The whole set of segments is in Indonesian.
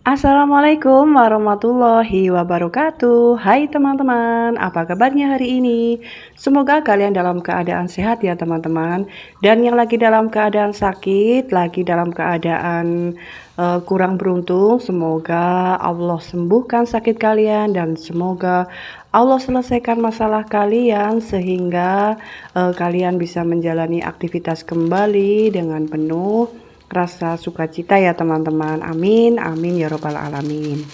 Assalamualaikum warahmatullahi wabarakatuh. Hai teman-teman, apa kabarnya hari ini? Semoga kalian dalam keadaan sehat ya teman-teman. Dan yang lagi dalam keadaan sakit, lagi dalam keadaan kurang beruntung, semoga Allah sembuhkan sakit kalian dan semoga Allah selesaikan masalah kalian sehingga kalian bisa menjalani aktivitas kembali dengan penuh rasa sukacita ya teman-teman. Amin, amin ya robbal alamin.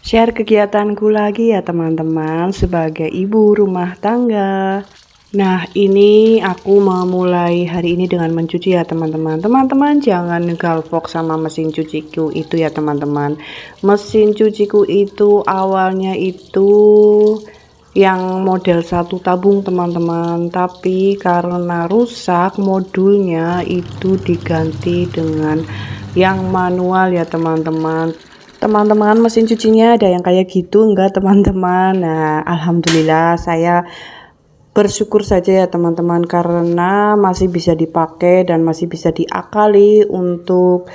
Share kegiatanku lagi ya teman-teman sebagai ibu rumah tangga. Nah, ini aku memulai hari ini dengan mencuci ya teman-teman. Teman-teman jangan galvok sama mesin cuciku itu ya teman-teman. Mesin cuciku itu awalnya itu yang model satu tabung teman-teman, tapi karena rusak modulnya itu diganti dengan yang manual ya teman-teman. Teman-teman, mesin cucinya ada yang kayak gitu enggak teman-teman? Nah, alhamdulillah saya bersyukur saja ya teman-teman karena masih bisa dipakai dan masih bisa diakali untuk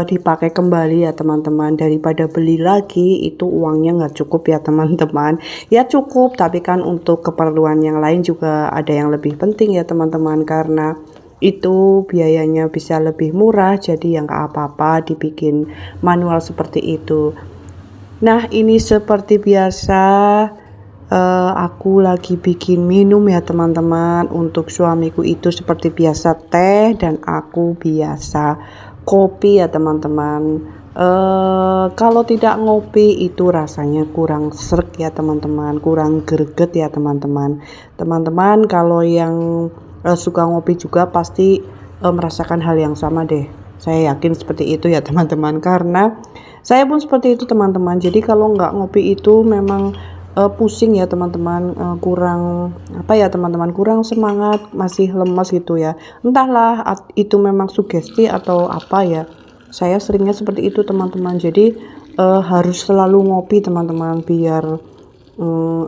dipakai kembali ya teman-teman, daripada beli lagi itu uangnya nggak cukup ya teman-teman. Ya cukup, tapi kan untuk keperluan yang lain juga ada yang lebih penting ya teman-teman, karena itu biayanya bisa lebih murah, jadi yang nggak apa-apa dibikin manual seperti itu. Nah, ini seperti biasa aku lagi bikin minum ya teman-teman. Untuk suamiku itu seperti biasa teh dan aku biasa kopi ya teman-teman. Kalau tidak ngopi itu rasanya kurang srek ya teman-teman, kurang greget ya teman-teman. Teman-teman kalau yang suka ngopi juga pasti merasakan hal yang sama deh. Saya yakin seperti itu ya teman-teman, karena saya pun seperti itu teman-teman. Jadi kalau nggak ngopi itu memang pusing ya teman-teman, kurang apa ya teman-teman, kurang semangat, masih lemas gitu ya. Entahlah itu memang sugesti atau apa ya. Saya seringnya seperti itu teman-teman. Jadi harus selalu ngopi teman-teman biar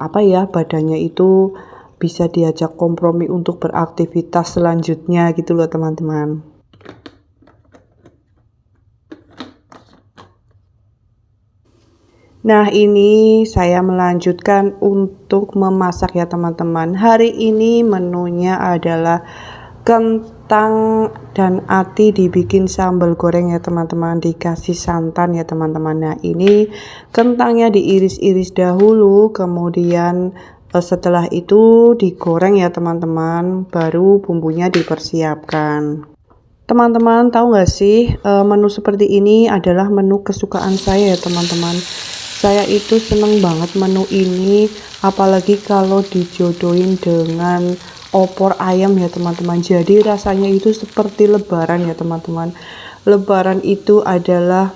apa ya, badannya itu bisa diajak kompromi untuk beraktivitas selanjutnya gitu loh teman-teman. Nah, ini saya melanjutkan untuk memasak ya teman-teman. Hari ini menunya adalah kentang dan ati dibikin sambal goreng ya teman-teman, dikasih santan ya teman-teman. Nah, ini kentangnya diiris-iris dahulu, kemudian setelah itu digoreng ya teman-teman, baru bumbunya dipersiapkan. Teman-teman tahu nggak sih, menu seperti ini adalah menu kesukaan saya ya teman-teman. Saya itu seneng banget menu ini, apalagi kalau dijodohin dengan opor ayam ya teman-teman. Jadi rasanya itu seperti lebaran ya teman-teman. Lebaran itu adalah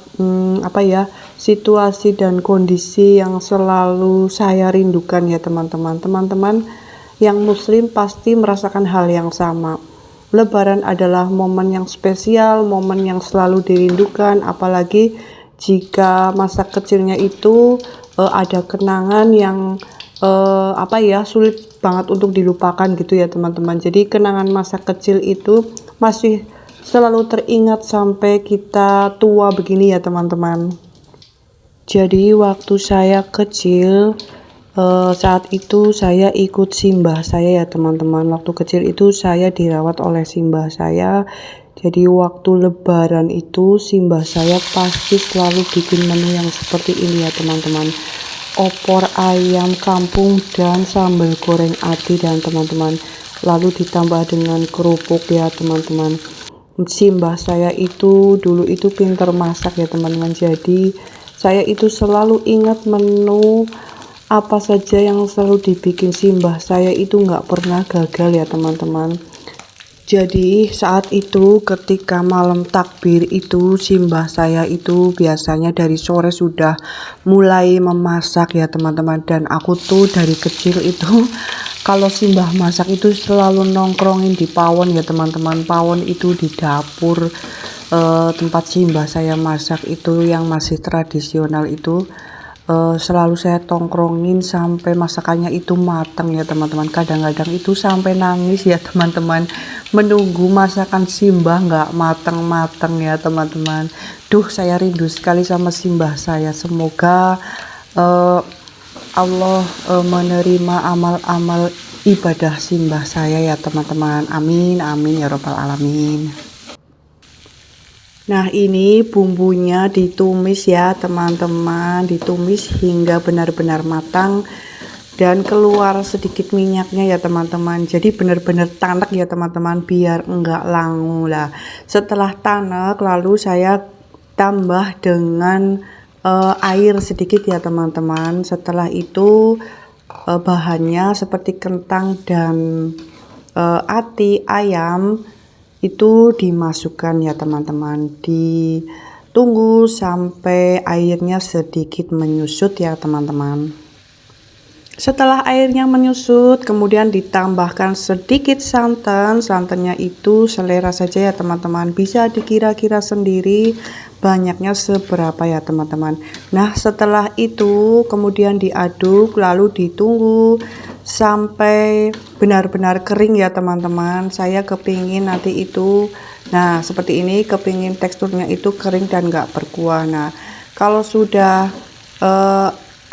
apa ya, situasi dan kondisi yang selalu saya rindukan ya teman-teman. Teman-teman yang muslim pasti merasakan hal yang sama. Lebaran adalah momen yang spesial, momen yang selalu dirindukan, apalagi jika masa kecilnya itu ada kenangan yang apa ya, sulit banget untuk dilupakan gitu ya teman-teman. Jadi kenangan masa kecil itu masih selalu teringat sampai kita tua begini ya teman-teman. Jadi waktu saya kecil, saat itu saya ikut simbah saya ya teman-teman. Waktu kecil itu saya dirawat oleh simbah saya. Jadi waktu lebaran itu simbah saya pasti selalu bikin menu yang seperti ini ya teman-teman. Opor ayam kampung dan sambal goreng ati dan teman-teman. Lalu ditambah dengan kerupuk ya teman-teman. Simbah saya itu dulu itu pinter masak ya teman-teman. Jadi saya itu selalu ingat menu apa saja yang selalu dibikin simbah saya itu nggak pernah gagal ya teman-teman. Jadi saat itu ketika malam takbir itu simbah saya itu biasanya dari sore sudah mulai memasak ya teman-teman, dan aku tuh dari kecil itu kalau simbah masak itu selalu nongkrongin di pawon ya teman-teman. Pawon itu di dapur tempat simbah saya masak itu yang masih tradisional itu. selalu saya tongkrongin sampai masakannya itu matang ya teman-teman. Kadang-kadang itu sampai nangis ya teman-teman, menunggu masakan Simbah nggak matang-matang ya teman-teman. Duh, saya rindu sekali sama Simbah saya. Semoga Allah menerima amal-amal ibadah Simbah saya ya teman-teman. Amin amin ya robbal alamin. Nah, ini bumbunya ditumis ya teman-teman, ditumis hingga benar-benar matang dan keluar sedikit minyaknya ya teman-teman. Jadi benar-benar tanek ya teman-teman, biar enggak langu lah. Setelah tanek lalu saya tambah dengan air sedikit ya teman-teman. Setelah itu bahannya seperti kentang dan ati ayam itu dimasukkan ya teman-teman. Ditunggu sampai airnya sedikit menyusut ya teman-teman. Setelah airnya menyusut, kemudian ditambahkan sedikit santan. Santannya itu selera saja ya teman-teman, bisa dikira-kira sendiri banyaknya seberapa ya teman-teman. Nah, setelah itu kemudian diaduk lalu ditunggu sampai benar-benar kering ya teman-teman. Saya kepingin nanti itu, nah seperti ini, kepingin teksturnya itu kering dan gak berkuah. Nah, kalau sudah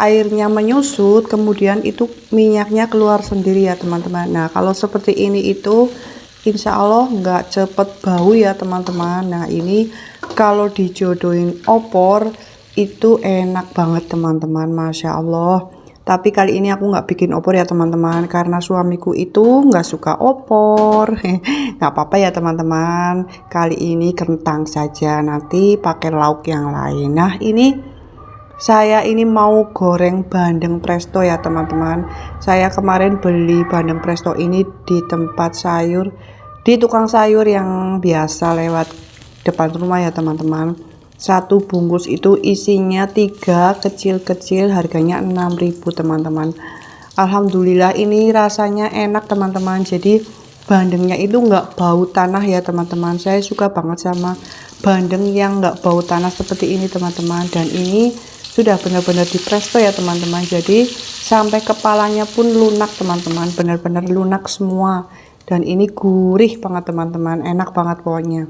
airnya menyusut, kemudian itu minyaknya keluar sendiri ya teman-teman. Nah, kalau seperti ini itu insya Allah nggak cepet bau ya teman-teman. Nah, ini kalau dijodohin opor itu enak banget teman-teman, Masya Allah. Tapi kali ini aku nggak bikin opor ya teman-teman, karena suamiku itu nggak suka opor. Nggak apa-apa ya teman-teman, kali ini kentang saja, nanti pakai lauk yang lain. Nah, ini saya ini mau goreng bandeng presto ya teman-teman. Saya kemarin beli bandeng presto ini di tempat sayur, di tukang sayur yang biasa lewat depan rumah ya teman-teman. Satu bungkus itu isinya 3 kecil-kecil, harganya 6.000 teman-teman. Alhamdulillah ini rasanya enak teman-teman. Jadi bandengnya itu nggak bau tanah ya teman-teman. Saya suka banget sama bandeng yang nggak bau tanah seperti ini teman-teman. Dan ini sudah benar-benar di presto ya teman-teman. Jadi sampai kepalanya pun lunak teman-teman, benar-benar lunak semua. Dan ini gurih banget teman-teman, enak banget pokoknya.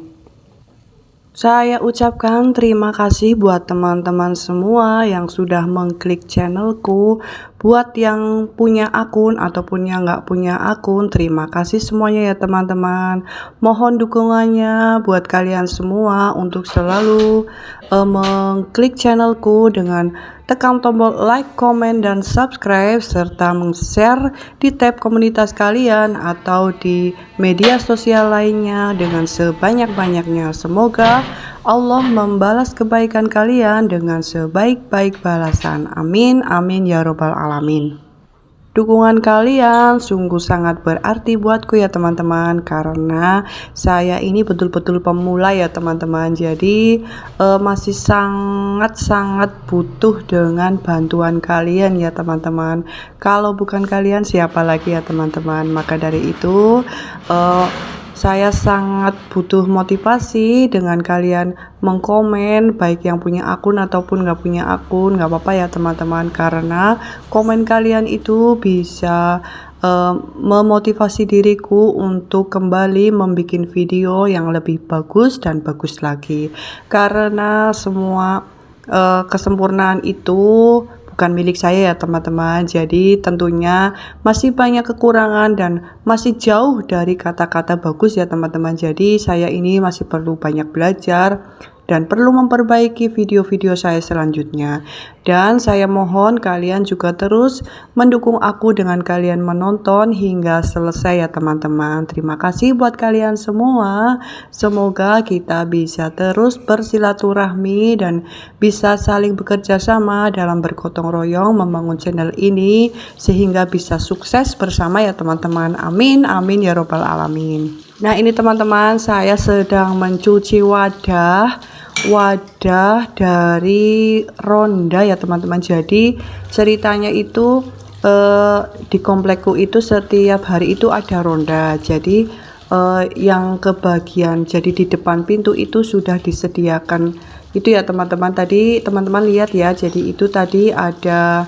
Saya ucapkan terima kasih buat teman-teman semua yang sudah mengklik channelku. Buat yang punya akun ataupun yang nggak punya akun, terima kasih semuanya ya teman-teman. Mohon dukungannya buat kalian semua untuk selalu mengklik channelku dengan tekan tombol like, comment, dan subscribe, serta share di tab komunitas kalian atau di media sosial lainnya dengan sebanyak-banyaknya. Semoga Allah membalas kebaikan kalian dengan sebaik-baik balasan. Amin, amin ya robbal alamin. Dukungan kalian sungguh sangat berarti buatku ya teman-teman, karena saya ini betul-betul pemula ya teman-teman. Jadi masih sangat-sangat butuh dengan bantuan kalian ya teman-teman. Kalau bukan kalian siapa lagi ya teman-teman. Maka dari itu saya sangat butuh motivasi dengan kalian mengkomen, baik yang punya akun ataupun nggak punya akun, nggak apa-apa ya teman-teman, karena komen kalian itu bisa memotivasi diriku untuk kembali membuat video yang lebih bagus dan bagus lagi. Karena semua kesempurnaan itu bukan milik saya ya teman-teman. Jadi tentunya masih banyak kekurangan dan masih jauh dari kata-kata bagus ya teman-teman. Jadi saya ini masih perlu banyak belajar dan perlu memperbaiki video-video saya selanjutnya. Dan saya mohon kalian juga terus mendukung aku dengan kalian menonton hingga selesai ya teman-teman. Terima kasih buat kalian semua. Semoga kita bisa terus bersilaturahmi dan bisa saling bekerja sama dalam bergotong royong membangun channel ini sehingga bisa sukses bersama ya teman-teman. Amin, amin ya robbal alamin. Nah, ini teman-teman, saya sedang mencuci wadah dari ronda ya teman-teman. Jadi ceritanya itu di komplekku itu setiap hari itu ada ronda. Jadi yang kebagian, jadi di depan pintu itu sudah disediakan Itu ya teman-teman, tadi teman-teman lihat ya, jadi itu tadi ada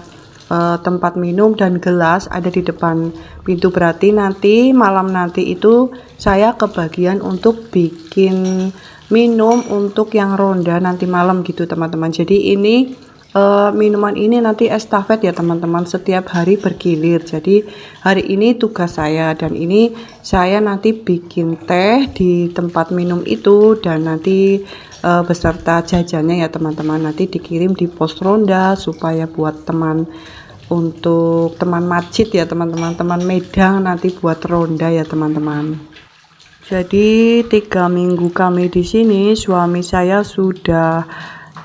tempat minum dan gelas ada di depan pintu, berarti nanti malam nanti itu saya kebagian untuk bikin minum untuk yang ronda nanti malam gitu teman-teman. Jadi ini minuman ini nanti estafet ya teman-teman, setiap hari bergilir. Jadi hari ini tugas saya, dan ini saya nanti bikin teh di tempat minum itu, dan nanti beserta jajannya ya teman-teman, nanti dikirim di pos ronda supaya buat teman, untuk teman masjid ya teman-teman, teman Medang nanti buat ronda ya teman-teman. Jadi 3 minggu kami di sini, suami saya sudah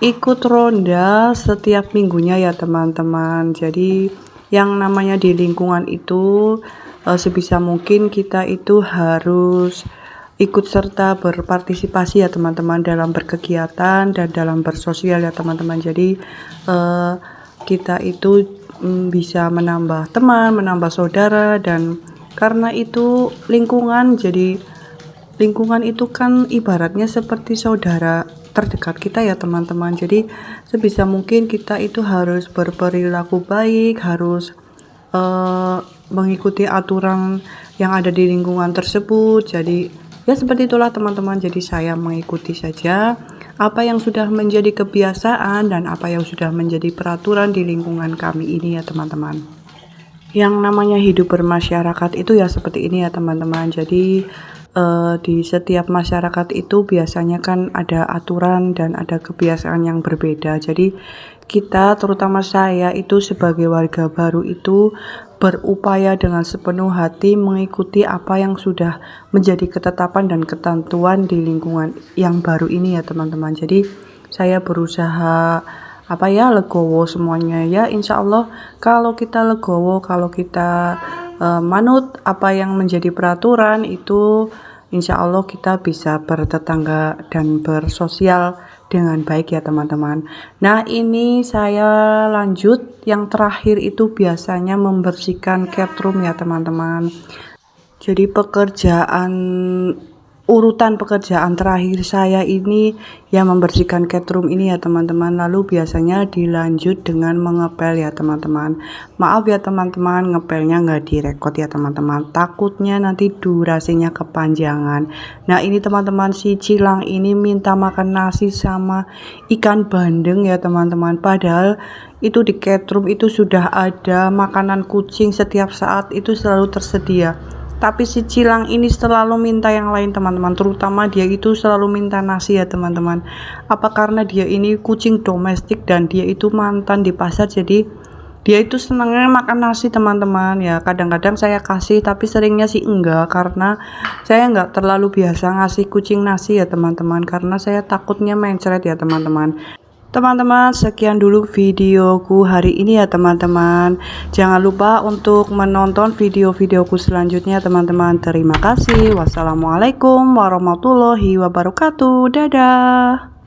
ikut ronda setiap minggunya ya teman-teman. Jadi yang namanya di lingkungan itu sebisa mungkin kita itu harus ikut serta berpartisipasi ya teman-teman, dalam berkegiatan dan dalam bersosial ya teman-teman. Jadi kita itu bisa menambah teman, menambah saudara, dan karena itu lingkungan, jadi lingkungan itu kan ibaratnya seperti saudara terdekat kita ya teman-teman. Jadi sebisa mungkin kita itu harus berperilaku baik, harus mengikuti aturan yang ada di lingkungan tersebut. Jadi ya seperti itulah teman-teman. Jadi saya mengikuti saja apa yang sudah menjadi kebiasaan dan apa yang sudah menjadi peraturan di lingkungan kami ini ya teman-teman. Yang namanya hidup bermasyarakat itu ya seperti ini ya teman-teman. Jadi di setiap masyarakat itu biasanya kan ada aturan dan ada kebiasaan yang berbeda. Jadi kita, terutama saya itu sebagai warga baru itu berupaya dengan sepenuh hati mengikuti apa yang sudah menjadi ketetapan dan ketentuan di lingkungan yang baru ini ya teman-teman. Jadi saya berusaha legowo semuanya ya, insya Allah kalau kita legowo, kalau kita manut apa yang menjadi peraturan itu, insya Allah kita bisa bertetangga dan bersosial dengan baik ya teman-teman. Nah ini saya lanjut, yang terakhir itu biasanya membersihkan catroom ya teman-teman. Jadi urutan pekerjaan terakhir saya ini ya membersihkan catroom ini ya teman-teman. Lalu biasanya dilanjut dengan mengepel ya teman-teman. Maaf ya teman-teman, ngepelnya nggak direkod ya teman-teman, takutnya nanti durasinya kepanjangan. Nah ini teman-teman, si Cilang ini minta makan nasi sama ikan bandeng ya teman-teman, padahal itu di catroom itu sudah ada makanan kucing, setiap saat itu selalu tersedia. Tapi si Cilang ini selalu minta yang lain teman-teman, terutama dia itu selalu minta nasi ya teman-teman. Apa karena dia ini kucing domestik dan dia itu mantan di pasar, jadi dia itu senangnya makan nasi teman-teman. Ya kadang-kadang saya kasih, tapi seringnya sih enggak, karena saya enggak terlalu biasa ngasih kucing nasi ya teman-teman, karena saya takutnya mencret ya teman-teman. Teman-teman, sekian dulu videoku hari ini ya teman-teman. Jangan lupa untuk menonton video-videoku selanjutnya teman-teman. Terima kasih. Wassalamualaikum warahmatullahi wabarakatuh. Dadah.